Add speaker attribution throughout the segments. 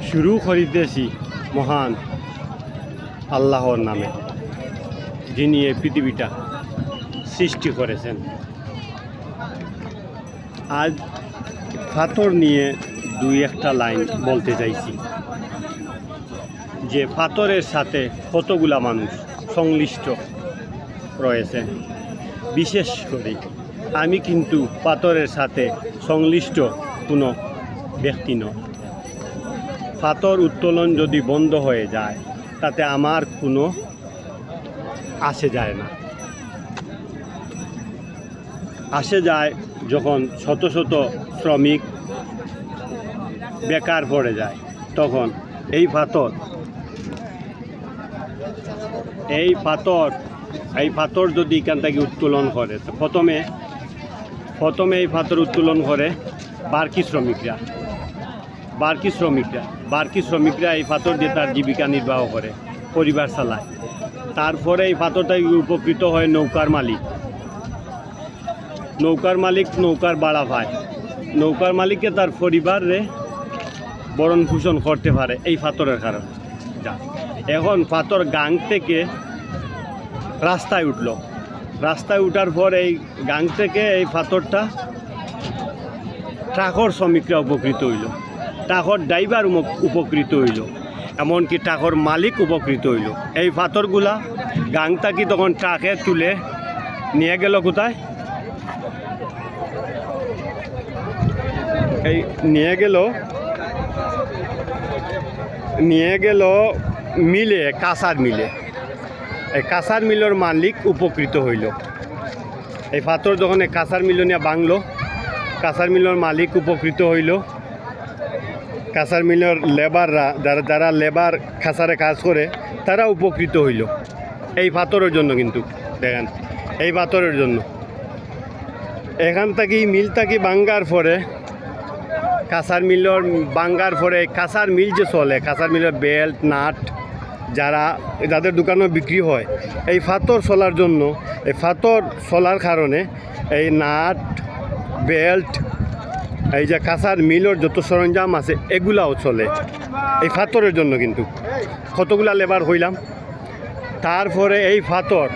Speaker 1: শুরু করিতেছি মহান আল্লাহর নামে, যিনি এই পৃথিবীটা সৃষ্টি করেছেন। আজ পাথর নিয়ে দুই একটা লাইন বলতে চাইছি, যে পাথরের সাথে কতগুলা মানুষ সংশ্লিষ্ট রয়েছে। বিশেষ করে আমি কিন্তু পাথরের সাথে সংশ্লিষ্ট কোনো ব্যক্তি নয়। পাথর উত্তোলন যদি বন্ধ হয়ে যায় তাতে আমার কোনো আসে যায় না। আসে যায় যখন শত শত শ্রমিক বেকার পড়ে যায়, তখন এই পাথর যদি এখান থেকে উত্তোলন করে, তো প্রথমে এই পাথর উত্তোলন করে বার্কি শ্রমিকরা এই পাথর দিয়ে তার জীবিকা নির্বাহ করে, পরিবার চালায়। তারপরে এই পাথরটা উপকৃত হয় নৌকার মালিক নৌকার ভাড়া পায়। নৌকার মালিককে তার পরিবারে ভরণ পোষণ করতে পারে এই পাথরের কারণে। এখন পাথর গাং থেকে রাস্তায় উঠার পর এই গাং থেকে এই পাথরটা ট্রাকর শ্রমিকরা উপকৃত হইল, ট্রাকর ড্রাইভার উপকৃত হইল, এমনকি ট্রাকর মালিক উপকৃত হইল। এই পাথরগুলা গাং থাকি তখন ট্রাকে তুলে নিয়ে গেল কোথায়? এই নিয়ে গেল মিলে, কাঁসার মিলে। এই কাঁসার মিলের মালিক উপকৃত হইল। এই পাথর যখন এই কাঁসার মিল নিয়ে ভাঙলো, কাঁসার মিলের মালিক উপকৃত হইল। কাঁসার মিলের লেবাররা, যারা লেবার কাঁসারে কাজ করে, তারা উপকৃত হইল এই পাথরের জন্য। কিন্তু দেখেন, এই পাথরের জন্য এখান থেকে মিল থাকি ভাঙ্গার পরে, কাঁসার মিলের ভাঙ্গার পরে কাঁসার মিল যে চলে, কাঁসার মিলের বেল্ট নাট যাদের দোকানে বিক্রি হয়, এই পাথর চলার জন্য, এই পাথর চলার কারণে এই নাট বেল্ট, এই যে কাঁসার মিলের যত সরঞ্জাম আছে, এগুলাও চলে এই পাথরের জন্য। কিন্তু কতগুলা লেবার হইলাম। তারপরে এই পাথর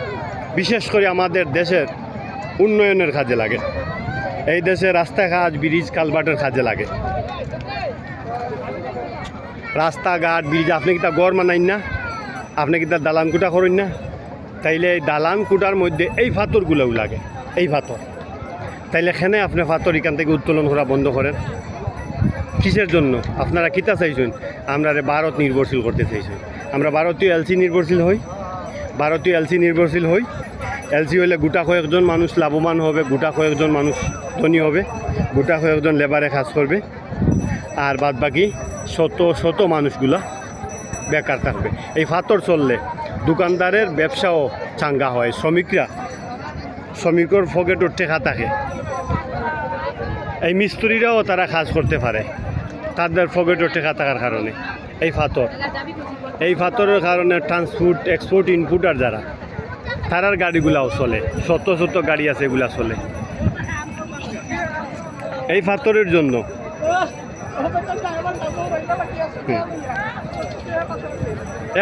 Speaker 1: বিশেষ করে আমাদের দেশের উন্নয়নের কাজে লাগে। এই দেশে রাস্তাঘাট, ব্রিজ, কালভার্টের কাজে লাগে। রাস্তাঘাট, ব্রিজ, আপনি কি তা গড় মানাইন না? আপনি কি তার দালান কুটা করেন না? তাইলে এই দালান কুটার মধ্যে এই পাথরগুলোও লাগে, এই পাথর। তাইলে এখানে আপনি পাথর এখান থেকে উত্তোলন করা বন্ধ করেন। কিসের জন্য? আপনারা কিতা চাইছেন? আমরা ভারত নির্ভরশীল করতে চাইছেন। আমরা ভারতীয় এলসি নির্ভরশীল হই। এলসি হইলে গোটা কয়েকজন মানুষ লাভবান হবে, গোটা কয়েকজন মানুষ ধনী হবে, গোটা কয়েকজন লেবারে কাজ করবে, আর বাদ বাকি শত মানুষগুলা বেকার থাকবে। এই পাথর চললে দোকানদারের ব্যবসাও চাঙ্গা হয়, শ্রমিকের পকেটও টেকা থাকে, এই মিস্ত্রিরাও তারা কাজ করতে পারে, তাদের পকেটও টেকা থাকার কারণে। এই পাথরের কারণে ট্রান্সপোর্ট, এক্সপোর্ট, ইনপুটার যারা, তারার গাড়িগুলাও চলে, শত গাড়ি আছে, এগুলা চলে এই পাথরের জন্য।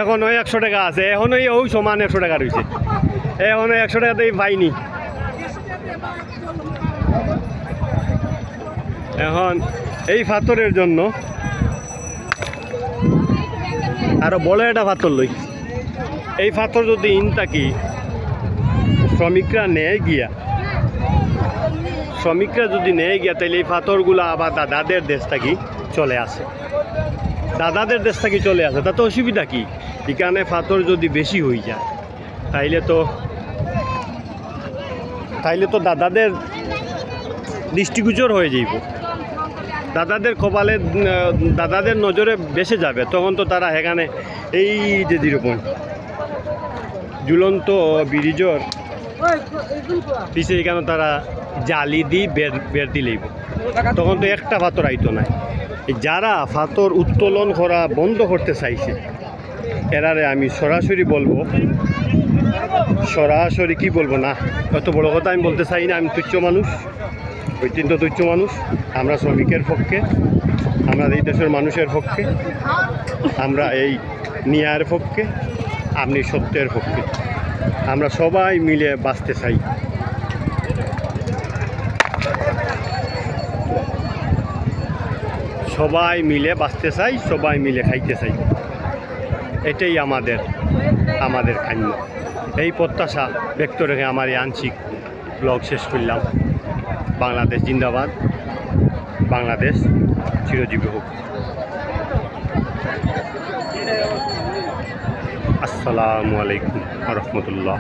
Speaker 1: এখন ওই 100 টাকা আছে, এখন ওই সমান 100 টাকা রয়েছে, এখন 100 টাকাতেই পাইনি। এখন এই পাথরের জন্য আরো বড় একটা পাথর লই। এই পাথর যদি থাকি শ্রমিকরা যদি নেয় গিয়া, তাইলে এই পাথরগুলো আবার দাদাদের দেশ থেকে চলে আসে, তাতে অসুবিধা কি? এখানে পাথর যদি বেশি হয়ে যায়, তাইলে তো দাদাদের দৃষ্টিগোচর হয়ে যাইব, দাদাদের কপালে, দাদাদের নজরে বেসে যাবে। তখন তো তারা এখানে এই যে যেরকম ঝুলন্ত ব্রিজর পিছিয়ে এখানে তারা জালি দিয়ে বের দিলেইব, তখন তো একটা পাথর আইতো না। যারা পাথর উত্তোলন করা বন্ধ করতে চাইছে, এরারে আমি সরাসরি বলবো, কি বলবো না, অত বড় কথা আমি বলতে চাই না। আমি তুচ্ছ মানুষ, অত্যন্ত তুচ্ছ মানুষ। আমরা শ্রমিকের পক্ষে আমরা এই দেশের মানুষের পক্ষে, আমরা এই ন্যায়ের পক্ষে, আপনি সত্যের পক্ষে, আমরা সবাই মিলে বাঁচতে চাই। সবাই মিলে বাঁচতে চাই, সবাই মিলে খাইতে চাই, এটাই আমাদের খাদ্য। এই প্রত্যাশা ব্যক্ত রেখে আমার এই আংশিক ব্লগ শেষ করলাম। বাংলাদেশ জিন্দাবাদ, বাংলাদেশ চিরজীবী হোক। আসসালামু আলাইকুম ওয়া রাহমাতুল্লাহ।